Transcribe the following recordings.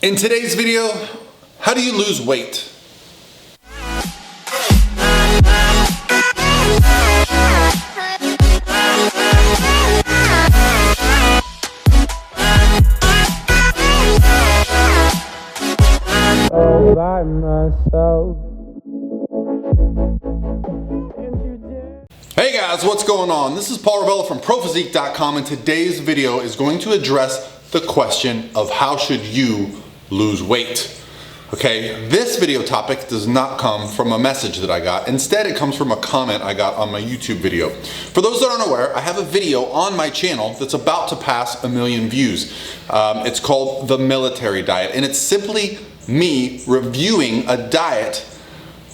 In today's video, how do you lose weight? All by myself. Hey guys, what's going on? This is Paul Ravella from ProPhysique.com, and today's video is going to address the question of how should you lose weight. Okay, this video topic does not come from a message that I got. Instead, it comes from a comment I got on my YouTube video. For those that aren't aware, I have a video on my channel that's about to pass 1 million views. It's called The Military Diet, and it's simply me reviewing a diet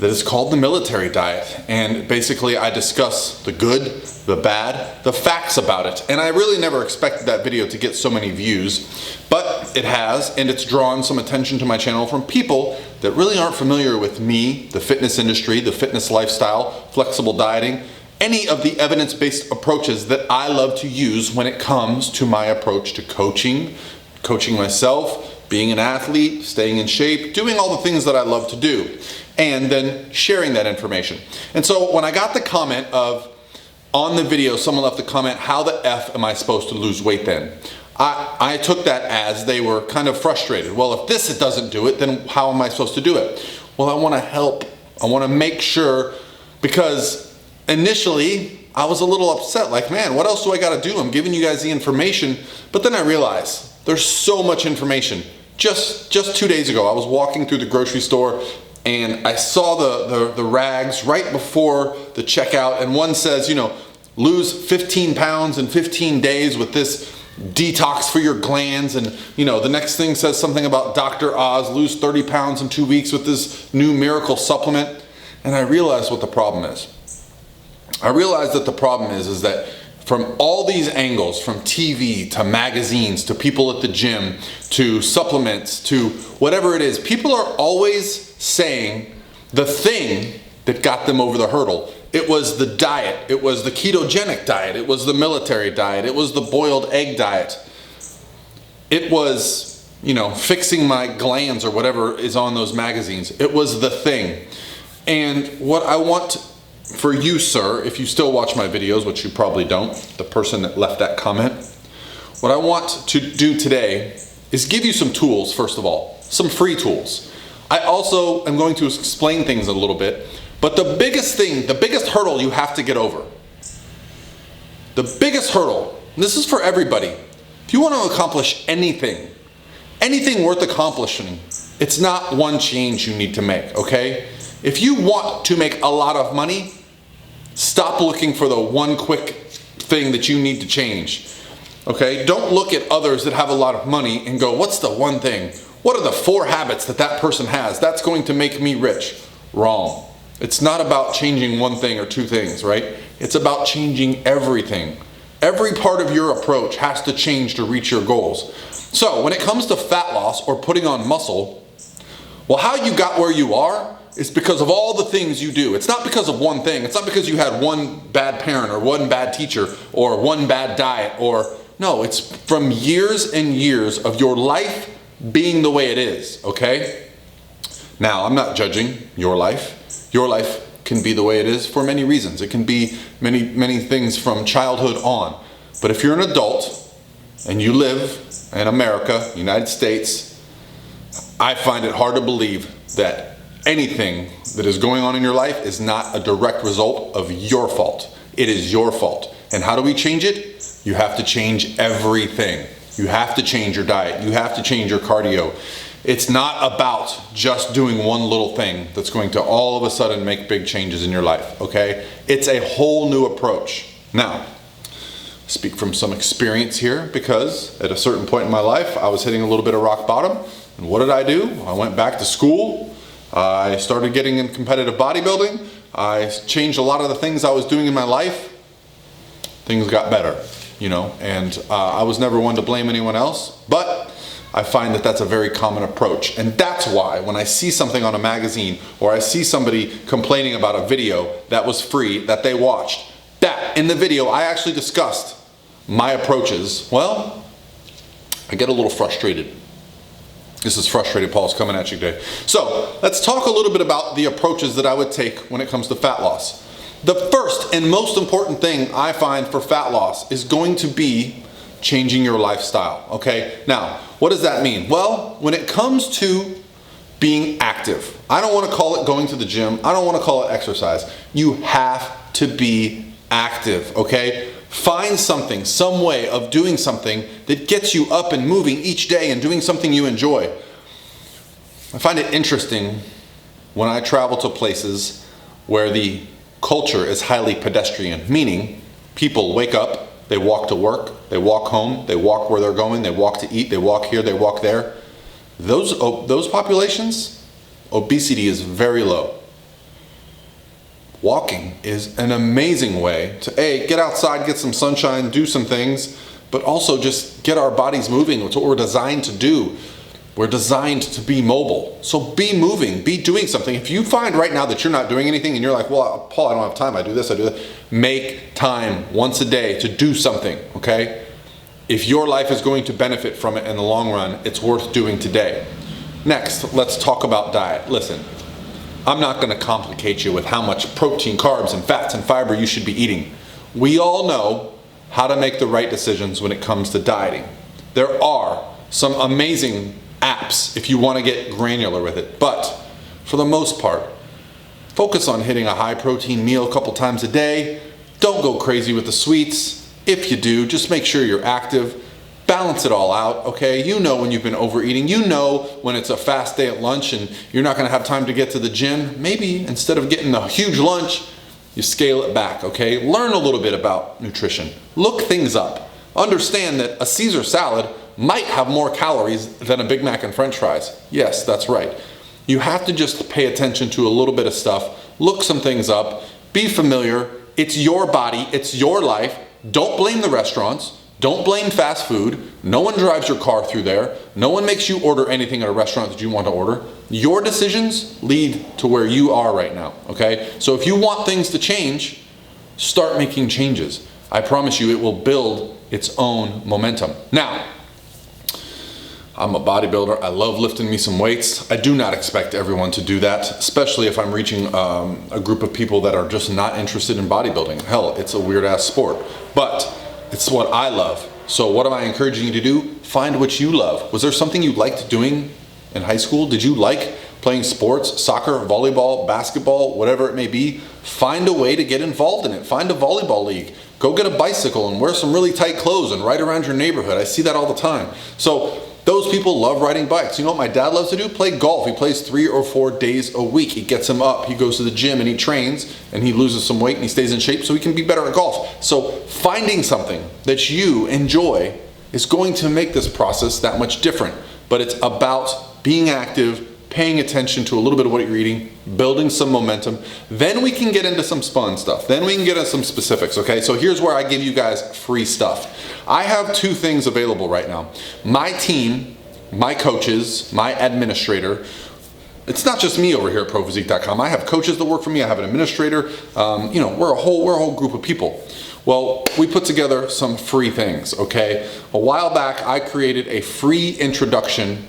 that is called the military diet. And basically I discuss the good, the bad, the facts about it. And I really never expected that video to get so many views, but it has, and it's drawn some attention to my channel from people that really aren't familiar with me, the fitness industry, the fitness lifestyle, flexible dieting, any of the evidence-based approaches that I love to use when it comes to my approach to coaching myself, being an athlete, staying in shape, doing all the things that I love to do, and then sharing that information. And so when I got the comment on the video, someone left the comment, how the F am I supposed to lose weight then? I took that as they were kind of frustrated. Well, if this doesn't do it, then how am I supposed to do it? Well, I want to help. I want to make sure, because initially I was a little upset, like, man, what else do I got to do? I'm giving you guys the information, but then I realized there's so much information. Just 2 days ago, I was walking through the grocery store and I saw the rags right before the checkout, and one says, you know, lose 15 pounds in 15 days with this detox for your glands, and you know, the next thing says something about Dr. Oz, lose 30 pounds in 2 weeks with this new miracle supplement. And I realized what the problem is. I realized that the problem is that from all these angles, from TV to magazines to people at the gym to supplements to whatever it is, people are always saying the thing that got them over the hurdle. It was the diet, it was the ketogenic diet, it was the military diet, it was the boiled egg diet. It was, you know, fixing my glands or whatever is on those magazines. It was the thing. And what I want for you, sir, if you still watch my videos, which you probably don't, the person that left that comment, what I want to do today is give you some tools, first of all, some free tools. I also am going to explain things a little bit, but the biggest thing, the biggest hurdle you have to get over, the biggest hurdle, and this is for everybody, if you want to accomplish anything worth accomplishing, it's not one change you need to make, okay? If you want to make a lot of money, stop looking for the one quick thing that you need to change, okay? Don't look at others that have a lot of money and go, what's the one thing? What are the 4 habits that person has? That's going to make me rich. Wrong. It's not about changing one thing or 2 things, right? It's about changing everything. Every part of your approach has to change to reach your goals. So when it comes to fat loss or putting on muscle, well, how you got where you are is because of all the things you do. It's not because of one thing. It's not because you had one bad parent or one bad teacher or one bad diet, or no, it's from years and years of your life being the way it is, okay? Now, I'm not judging your life. Your life can be the way it is for many reasons. It can be many things from childhood on. But if you're an adult and you live in America, United States, I find it hard to believe that anything that is going on in your life is not a direct result of your fault. It is your fault. And how do we change it? You have to change everything. You have to change your diet. You have to change your cardio. It's not about just doing one little thing that's going to all of a sudden make big changes in your life, okay? It's a whole new approach. Now, speak from some experience here, because at a certain point in my life, I was hitting a little bit of rock bottom. And what did I do? I went back to school. I started getting in competitive bodybuilding. I changed a lot of the things I was doing in my life. Things got better, you know, and I was never one to blame anyone else, but I find that that's a very common approach. And that's why when I see something on a magazine or I see somebody complaining about a video that was free that they watched, that in the video I actually discussed my approaches, well, I get a little frustrated. This is Frustrated Paul's coming at you today. So let's talk a little bit about the approaches that I would take when it comes to fat loss. The first and most important thing I find for fat loss is going to be changing your lifestyle, okay? Now, what does that mean? Well, when it comes to being active, I don't want to call it going to the gym. I don't want to call it exercise. You have to be active, okay? Find something, some way of doing something that gets you up and moving each day and doing something you enjoy. I find it interesting when I travel to places where the culture is highly pedestrian, meaning people wake up, they walk to work, they walk home, they walk where they're going, they walk to eat, they walk here, they walk there. Those populations, obesity is very low. Walking is an amazing way to get outside, get some sunshine, do some things, but also just get our bodies moving. It's what we're designed to do. We're designed to be mobile. So be moving, be doing something. If you find right now that you're not doing anything and you're like, well, Paul, I don't have time, I do this, I do that. Make time once a day to do something, okay? If your life is going to benefit from it in the long run, it's worth doing today. Next, let's talk about diet. Listen, I'm not gonna complicate you with how much protein, carbs, and fats and fiber you should be eating. We all know how to make the right decisions when it comes to dieting. There are some amazing apps if you want to get granular with it, but for the most part, focus on hitting a high protein meal a couple times a day. Don't go crazy with the sweets. If you do, just make sure you're active. Balance it all out, okay? You know when you've been overeating. You know when it's a fast day at lunch and you're not going to have time to get to the gym. Maybe instead of getting a huge lunch, you scale it back, okay? Learn a little bit about nutrition. Look things up. Understand that a Caesar salad might have more calories than a Big Mac and French fries. Yes, that's right. You have to just pay attention to a little bit of stuff, look some things up, be familiar. It's your body, it's your life. Don't blame the restaurants. Don't blame fast food. No one drives your car through there. No one makes you order anything at a restaurant that you want to order. Your decisions lead to where you are right now, okay? So if you want things to change, start making changes. I promise you it will build its own momentum. Now, I'm a bodybuilder. I love lifting me some weights. I do not expect everyone to do that, especially if I'm reaching a group of people that are just not interested in bodybuilding. Hell, it's a weird ass sport, but it's what I love. So what am I encouraging you to do? Find what you love. Was there something you liked doing in high school? Did you like playing sports, soccer, volleyball, basketball, whatever it may be? Find a way to get involved in it. Find a volleyball league. Go get a bicycle and wear some really tight clothes and ride around your neighborhood. I see that all the time. So those people love riding bikes. You know what my dad loves to do? Play golf. He plays 3 or 4 days a week. It gets him up. He goes to the gym and he trains and he loses some weight and he stays in shape so he can be better at golf. So finding something that you enjoy is going to make this process that much different. But it's about being active, paying attention to a little bit of what you're eating, building some momentum. Then we can get into some fun stuff. Then we can get into some specifics, okay? So here's where I give you guys free stuff. I have 2 things available right now. My team, my coaches, my administrator. It's not just me over here at ProPhysique.com. I have coaches that work for me. I have an administrator. We're a whole group of people. Well, we put together some free things, okay? A while back, I created a free introduction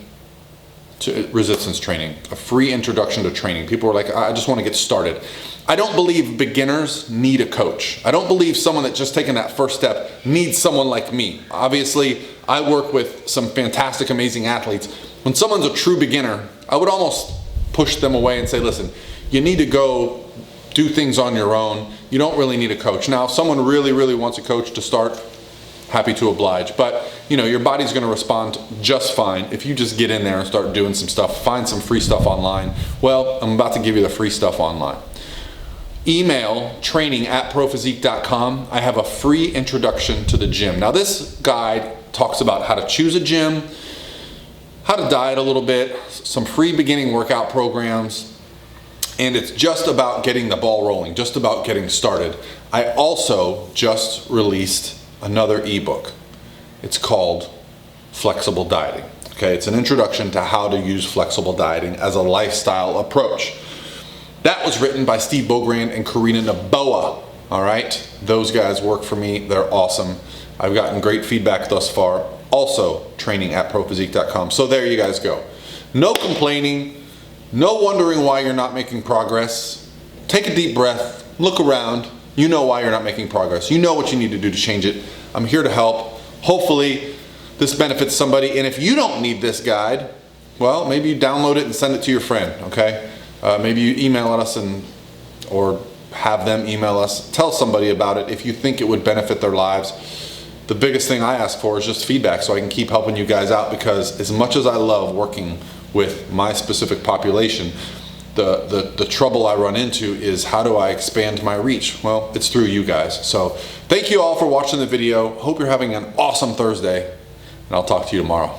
to resistance training, a free introduction to training. People are like, I just want to get started. I don't believe beginners need a coach. I don't believe someone that's just taken that first step needs someone like me. Obviously, I work with some fantastic, amazing athletes. When someone's a true beginner, I would almost push them away and say, listen, you need to go do things on your own. You don't really need a coach. Now, if someone really wants a coach to start, happy to oblige. But your body's gonna respond just fine if you just get in there and start doing some stuff, find some free stuff online. Well, I'm about to give you the free stuff online. Email training@prophysique.com. I have a free introduction to the gym. Now this guide talks about how to choose a gym, how to diet a little bit, some free beginning workout programs, and it's just about getting the ball rolling, just about getting started. I also just released another ebook. It's called Flexible Dieting. Okay, it's an introduction to how to use flexible dieting as a lifestyle approach. That was written by Steve Bogrand and Karina Naboa. All right, those guys work for me. They're awesome. I've gotten great feedback thus far. Also, training@prophysique.com. So there you guys go. No complaining, no wondering why you're not making progress. Take a deep breath, look around. You know why you're not making progress. You know what you need to do to change it. I'm here to help. Hopefully this benefits somebody. And if you don't need this guide, well, maybe you download it and send it to your friend, okay? Maybe you email us or have them email us. Tell somebody about it if you think it would benefit their lives. The biggest thing I ask for is just feedback so I can keep helping you guys out, because as much as I love working with my specific population, the trouble I run into is how do I expand my reach? Well, it's through you guys. So thank you all for watching the video. Hope you're having an awesome Thursday, and I'll talk to you tomorrow.